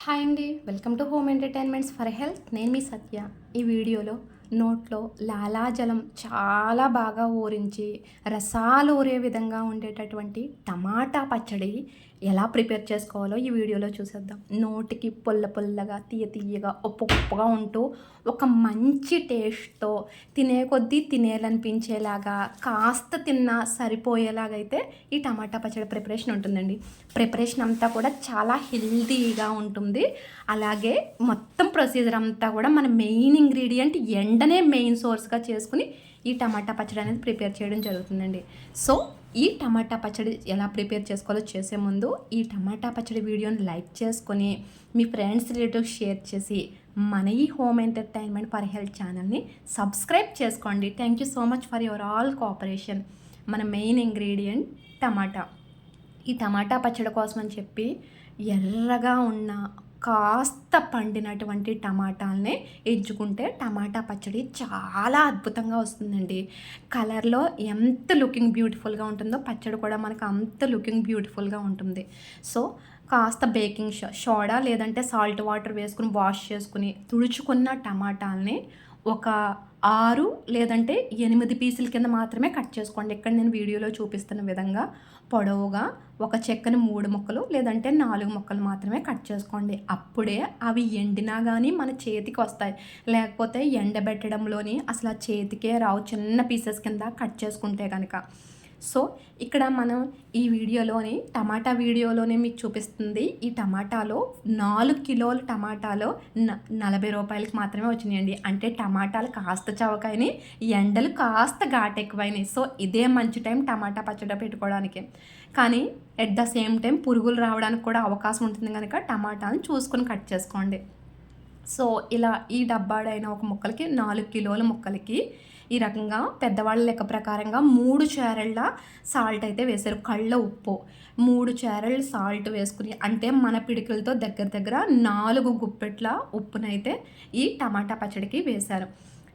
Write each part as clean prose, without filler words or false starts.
Hi అండి, welcome to home entertainments for health. నేను మీ సత్య. ఈ వీడియోలో నోట్లో లాలాజలం చాలా బాగా ఊరించి రసాలు ఊరే విధంగా ఉండేటటువంటి టమాటా పచ్చడి ఎలా ప్రిపేర్ చేసుకోవాలో ఈ వీడియోలో చూసేద్దాం. నోటికి పుల్ల పుల్లగా తీయ తీయగా ఉప్పు ఉప్పుగా ఉంటూ ఒక మంచి టేస్ట్తో తినే కొద్దీ తినేయాలనిపించేలాగా కాస్త తిన్నా సరిపోయేలాగైతే ఈ టమాటా పచ్చడి ప్రిపరేషన్ ఉంటుందండి. ప్రిపరేషన్ అంతా కూడా చాలా హెల్తీగా ఉంటుంది. అలాగే మొత్తం ప్రొసీజర్ అంతా కూడా మన మెయిన్ ఇంగ్రీడియంట్ ఎండనే మెయిన్ సోర్స్గా చేసుకుని ఈ టమాటా పచ్చడి అనేది ప్రిపేర్ చేయడం జరుగుతుందండి. సో ఈ టమాటా పచ్చడి ఎలా ప్రిపేర్ చేసుకోవాలో చేసే ముందు ఈ టమాటా పచ్చడి వీడియోని లైక్ చేసుకొని మీ ఫ్రెండ్స్ రిలేటివ్స్ షేర్ చేసి మన ఈ హోమ్ ఎంటర్టైన్మెంట్ ఫర్ హెల్త్ ఛానల్ని సబ్స్క్రైబ్ చేసుకోండి. Thank you so much for your all cooperation. మన మెయిన్ ఇంగ్రీడియంట్ టమాటా. ఈ టమాటా పచ్చడి కోసం అని చెప్పి ఎర్రగా ఉన్న కాస్త పండినటువంటి టమాటాలని ఎంచుకుంటే టమాటా పచ్చడి చాలా అద్భుతంగా వస్తుందండి. కలర్లో ఎంత లుకింగ్ బ్యూటిఫుల్గా ఉంటుందో పచ్చడి కూడా మనకు అంత లుకింగ్ బ్యూటిఫుల్గా ఉంటుంది. సో కాస్త బేకింగ్ సోడా లేదంటే సాల్ట్ వాటర్ వేసుకుని వాష్ చేసుకుని తుడుచుకున్న టమాటాలని ఒక 6 లేదంటే 8 పీసుల కింద మాత్రమే కట్ చేసుకోండి. ఇక్కడ నేను వీడియోలో చూపిస్తున్న విధంగా పొడవుగా ఒక చెక్కని 3 ముక్కలు లేదంటే 4 ముక్కలు మాత్రమే కట్ చేసుకోండి. అప్పుడే అవి ఎండినా కానీ మన చేతికి వస్తాయి. లేకపోతే ఎండబెట్టడంలోని అసలు ఆ చేతికే రావు, చిన్న పీసెస్ కింద కట్ చేసుకుంటే కనుక. సో ఇక్కడ మనం ఈ టమాటా వీడియోలోనే మీకు చూపిస్తుంది. ఈ టమాటాలో 4 కిలోల టమాటాలో 40 రూపాయలకి మాత్రమే వచ్చినాయండి. అంటే టమాటాలు కాస్త చవకైనాయి, ఎండలు కాస్త ఘాటెక్కువైనాయి. సో ఇదే మంచి టైం టమాటా పచ్చడి పెట్టుకోవడానికి. కానీ ఎట్ ద సేమ్ టైం పురుగులు రావడానికి కూడా అవకాశం ఉంటుంది కనుక టమాటాలను చూసుకొని కట్ చేసుకోండి. సో ఇలా ఈ డబ్బాడైన ఒక ముక్కలకి 4 కిలోల ముక్కలకి ఈ రకంగా పెద్దవాళ్ళ లెక్క ప్రకారంగా 3 చేరళ్ళ సాల్ట్ అయితే వేశారు. కళ్ళ ఉప్పు 3 చేరళ్ళ సాల్ట్ వేసుకుని, అంటే మన పిడికలతో దగ్గర దగ్గర 4 గుప్పెట్ల ఉప్పునైతే ఈ టమాటా పచ్చడికి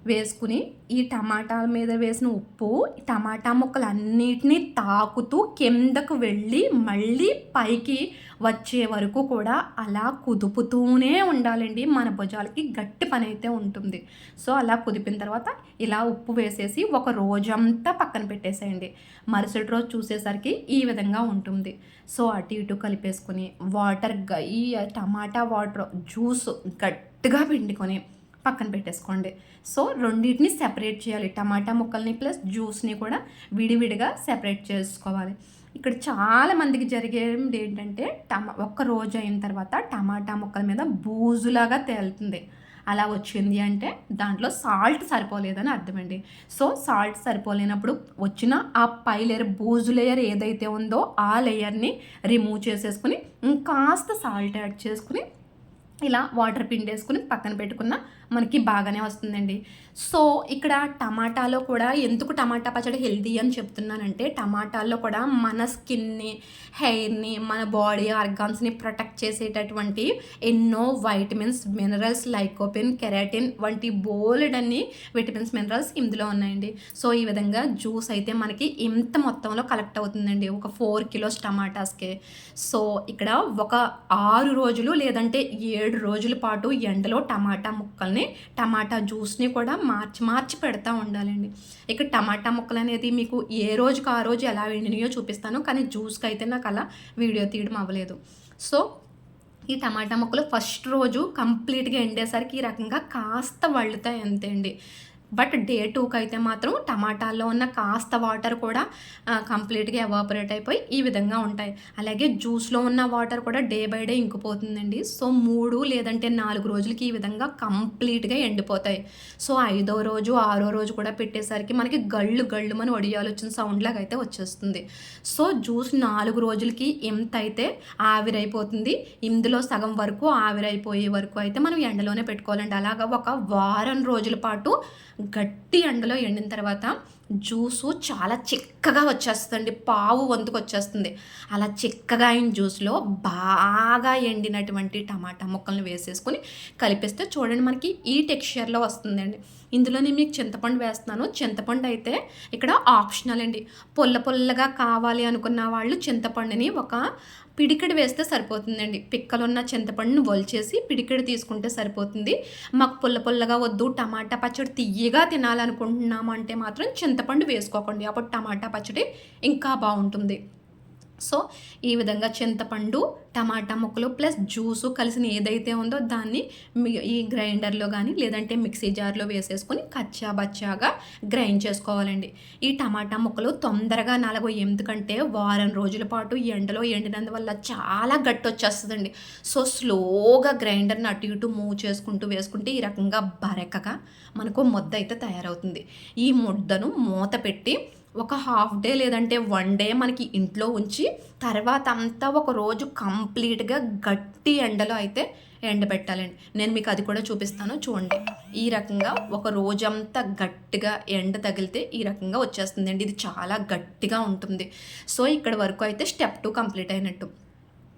వేసుకుని ఈ టమాటాల మీద వేసిన ఉప్పు టమాటా ముక్కలన్నిటినీ తాకుతూ కిందకు వెళ్ళి మళ్ళీ పైకి వచ్చే వరకు కూడా అలా కుదుపుతూనే ఉండాలండి. మన భుజాలకి గట్టి పని అయితే ఉంటుంది. సో అలా కుదిపిన తర్వాత ఇలా ఉప్పు వేసేసి ఒక రోజంతా పక్కన పెట్టేసేయండి. మరుసటి రోజు చూసేసరికి ఈ విధంగా ఉంటుంది. సో అటు ఇటు కలిపేసుకుని ఈ టమాటా వాటర్ జ్యూస్ గట్టిగా పిండుకొని పక్కన పెట్టేసుకోండి. సో రెండింటిని సెపరేట్ చేయాలి. టమాటా ముక్కల్ని ప్లస్ జ్యూస్ని కూడా విడివిడిగా సెపరేట్ చేసుకోవాలి. ఇక్కడ చాలామందికి జరిగేది ఏంటంటే ఒక్క రోజు అయిన తర్వాత టమాటా ముక్కల మీద బూజులాగా తేలుతుంది. అలా వచ్చింది అంటే దాంట్లో సాల్ట్ సరిపోలేదని అర్థమండి. సో సాల్ట్ సరిపోలేనప్పుడు వచ్చిన ఆ పై లేయర్ బూజు లేయర్ ఏదైతే ఉందో ఆ లేయర్ని రిమూవ్ చేసేసుకుని ఇంకాస్త సాల్ట్ యాడ్ చేసుకుని ఇలా వాటర్ పిండేసుకుని పక్కన పెట్టుకున్న మనకి బాగానే వస్తుందండి. సో ఇక్కడ టమాటాలో కూడా ఎందుకు టమాటా పచ్చడి హెల్తీ అని చెప్తున్నానంటే టమాటాల్లో కూడా మన స్కిన్ని, హెయిర్ని, మన బాడీ ఆర్గాన్స్ని ప్రొటెక్ట్ చేసేటటువంటి ఎన్నో వైటమిన్స్, మినరల్స్, లైకోపిన్, కెరాటిన్ వంటి బోలెడ్ అన్ని విటమిన్స్, మినరల్స్ ఇందులో ఉన్నాయండి. సో ఈ విధంగా జ్యూస్ అయితే మనకి ఇంత మొత్తంలో కలెక్ట్ అవుతుందండి ఒక 4 కిలోస్ టమాటాస్కే. సో ఇక్కడ ఒక 6 రోజులు లేదంటే 7 రోజుల పాటు ఎండలో టమాటా ముక్కల్ని, టమాటా జ్యూస్ని కూడా మార్చి పెడతా ఉండాలండి. ఇక్కడ టమాటా ముక్కలు అనేది మీకు ఏ రోజుకి ఆ రోజు ఎలా ఎండినాయో చూపిస్తాను, కానీ జ్యూస్కి అయితే నాకు అలా వీడియో తీయడం అవ్వలేదు. సో ఈ టమాటా ముక్కలు ఫస్ట్ రోజు కంప్లీట్గా ఎండేసరికి ఈ రకంగా కాస్త వళ్ళుతాయి అంతే అండి. బట్ డే 2కి అయితే మాత్రం టమాటాల్లో ఉన్న కాస్త వాటర్ కూడా కంప్లీట్గా ఎవాపరేట్ అయిపోయి ఈ విధంగా ఉంటాయి. అలాగే జ్యూస్లో ఉన్న వాటర్ కూడా డే బై డే ఇంకిపోతుందండి. సో 3 లేదంటే 4 రోజులకి ఈ విధంగా కంప్లీట్గా ఎండిపోతాయి. సో 5వ రోజు 6వ రోజు కూడా పెట్టేసరికి మనకి గళ్ళు మన వడియాలు వచ్చిన సౌండ్ లాగా అయితే వచ్చేస్తుంది. సో జ్యూస్ 4 రోజులకి ఎంత అయితే ఆవిరైపోతుంది, ఇందులో సగం వరకు ఆవిరైపోయే వరకు అయితే మనం ఎండలోనే పెట్టుకోవాలండి. అలాగా ఒక వారం రోజుల పాటు గట్టి ఎండలో ఎండిన తర్వాత జ్యూసు చాలా చిక్కగా వచ్చేస్తుంది, పావు వంతుకు వచ్చేస్తుంది. అలా చిక్కగా అయిన జ్యూస్లో బాగా ఎండినటువంటి టమాటా ముక్కల్ని వేసేసుకొని కలిపేస్తే చూడండి మనకి ఈ టెక్స్చర్లో వస్తుందండి. ఇందులో నేను మీకు చింతపండు వేస్తున్నాను. చింతపండు అయితే ఇక్కడ ఆప్షనల్ అండి. పుల్లగా కావాలి అనుకున్న వాళ్ళు చింతపండుని ఒక పిడికెడు వేస్తే సరిపోతుందండి. పిక్కలున్న చింతపండుని ఒలిచేసి పిడికెడు తీసుకుంటే సరిపోతుంది. మాకు పుల్ల పుల్లగా వద్దు, టమాటా పచ్చడి తియ్యగా తినాలనుకుంటున్నాము అంటే మాత్రం చింతపండు వేసుకోకండి. అప్పుడు టమాటా పచ్చడి ఇంకా బావుంటుంది. సో, ఈ విధంగా చింతపండు, టమాటా ముక్కలు ప్లస్ జ్యూసు కలిసిన ఏదైతే ఉందో దాన్ని ఈ గ్రైండర్‌లో గానీ, లేదంటే మిక్సీ జార్‌లో వేసేసుకొని కచ్చా బచ్చాగా గ్రైండ్ చేసుకోవాలండి. ఈ టమాటా ముక్కలు తొందరగా నలగవు. ఎందుకంటే వారం రోజుల పాటు ఎండలో ఎండినందువల్ల చాలా గట్టొచ్చేస్తదండి. సో, స్లోగా గ్రైండర్‌ని అటు ఇటు మూవ్ చేసుకుంటూ వేసుకుంటే ఈ రకంగా బరకగా మనకు ముద్ద అయితే తయారవుతుంది. ఈ ముద్దను మూత పెట్టి ఒక హాఫ్ డే లేదంటే 1 డే మనకి ఇంట్లో ఉంచి తర్వాత అంతా ఒక రోజు కంప్లీట్‌గా గట్టి ఎండలో అయితే ఎండబెట్టాలండి. నేను మీకు అది కూడా చూపిస్తాను చూడండి. ఈ రకంగా ఒక రోజంతా గట్టిగా ఎండ తగిలితే ఈ రకంగా వచ్చేస్తుందండి. ఇది చాలా గట్టిగా ఉంటుంది. సో, ఇక్కడి వరకు అయితే స్టెప్ 2 కంప్లీట్ అయినట్టు.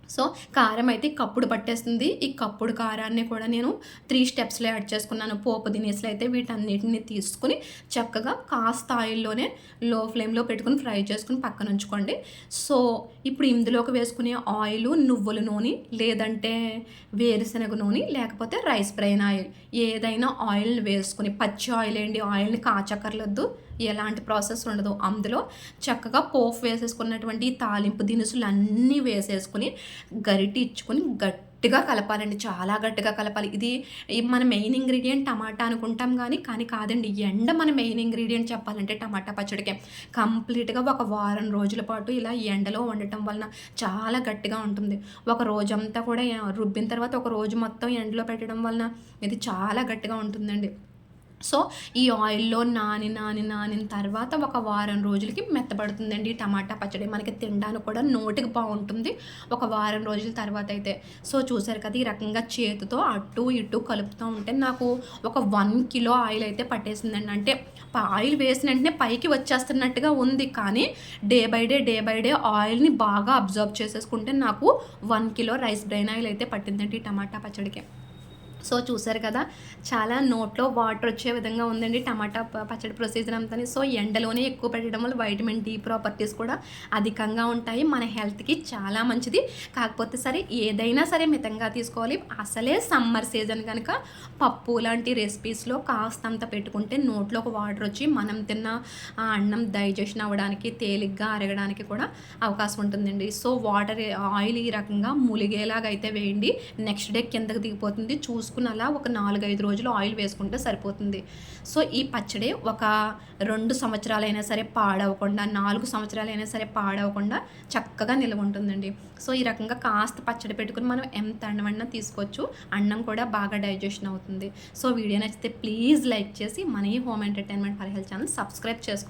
సో, కారం అయితే కప్పుడు పట్టేస్తుంది. ఈ కప్పుడు కారాన్ని కూడా నేను 3 స్టెప్స్‌లో యాడ్ చేసుకున్నాను. పోపు దినుసులు అయితే వీటన్నిటిని తీసుకొని చక్కగా కాస్త ఆయిల్‌లోనే లో ఫ్లేమ్‌లో పెట్టుకొని ఫ్రై చేసుకొని పక్కన ఉంచుకోండి. సో, ఇప్పుడు ఇందులోకి వేసుకునే ఆయిలు నువ్వుల నూనె, లేదంటే వేరుశనగ నూనె, లేకపోతే రైస్ బ్రైన్ ఆయిల్ ఏదైనా ఆయిల్‌ని వేసుకొని పచ్చి ఆయిలేండి. ఆయిల్‌ని కాచక్కర్లొద్దు. ఎలాంటి ప్రాసెస్ ఉండదు. అందులో చక్కగా పోపు వేసేసుకున్నటువంటి తాలింపు దినుసులన్నీ వేసేసుకొని గరిటె ఇచ్చుకొని గట్టిగా కలపాలండి. చాలా గట్టిగా కలపాలి. ఇది మన మెయిన్ ఇంగ్రీడియంట్ టమాటా అనుకుంటాం కానీ కాదండి. ఎండ మన మెయిన్ ఇంగ్రీడియంట్ చెప్పాలంటే టమాటా పచ్చడికే. కంప్లీట్‌గా ఒక వారం రోజుల పాటు ఇలా ఎండలో వండటం వలన చాలా గట్టిగా ఉంటుంది. ఒక రోజంతా కూడా రుబ్బిన తర్వాత ఒక రోజు మొత్తం ఎండలో పెట్టడం వలన ఇది చాలా గట్టిగా ఉంటుందండి. సో, ఈ ఆయిల్‌లో నానిన తర్వాత ఒక వారం రోజులకి మెత్తబడుతుందండి టమాటా పచ్చడి. మనకి తినడానికి కూడా నోటికి బావుంటుంది. ఒక వారం రోజుల తర్వాత అయితే. సో, చూసారు కదా! ఈ రకంగా చేతితో అటు ఇటు కలుపుతూ ఉంటే నాకు ఒక 1 కిలో ఆయిల్ అయితే పట్టేసిందండి. అంటే ఆయిల్ వేసిన వెంటనే పైకి వచ్చేస్తున్నట్టుగా ఉంది. కానీ డే బై డే ఆయిల్‌ని బాగా అబ్జర్వ్ చేసేసుకుంటే నాకు 1 కిలో రైస్ బ్రైన్ ఆయిల్ అయితే పట్టిందండి ఈ టమాటా పచ్చడికి. సో, చూసారు కదా! చాలా నోట్లో వాటర్ వచ్చే విధంగా ఉందండి టమాటా పచ్చడి ప్రొసీజర్ అంతాని. సో, ఎండలోనే ఎక్కువ పెట్టడం వల్ల వైటమిన్ డి ప్రాపర్టీస్ కూడా అధికంగా ఉంటాయి. మన హెల్త్‌కి చాలా మంచిది. కాకపోతే సరే ఏదైనా సరే మితంగా తీసుకోవాలి. అసలే సమ్మర్ సీజన్ కనుక పప్పు లాంటి రెసిపీస్‌లో కాస్తంత పెట్టుకుంటే నోట్లోకి వాటర్ వచ్చి మనం తిన్న అన్నం డైజెషన్ అవ్వడానికి, తేలిగ్గా అరగడానికి కూడా అవకాశం ఉంటుందండి. సో, ఆయిల్ ఈ రకంగా ములిగేలాగా అయితే వేయండి. నెక్స్ట్ డే కిందకి దిగిపోతుంది. చూసుకొని అలా ఒక 4, 5 రోజులు ఆయిల్ వేసుకుంటే సరిపోతుంది. సో, ఈ పచ్చడి ఒక 2 సంవత్సరాలైనా సరే పాడవకుండా, 4 సంవత్సరాలైనా సరే పాడవకుండా చక్కగా నిలవ ఉంటుందండి. సో, ఈ రకంగా కాస్త పచ్చడి పెట్టుకొని మనం ఎంత అన్నం అన్నా తీసుకోవచ్చు. అన్నం కూడా బాగా డైజెషన్ అవుతుంది. సో, వీడియో నచ్చితే ప్లీజ్ లైక్ చేసి మన ఈ home entertainment for health channel subscribe చేసుకోండి.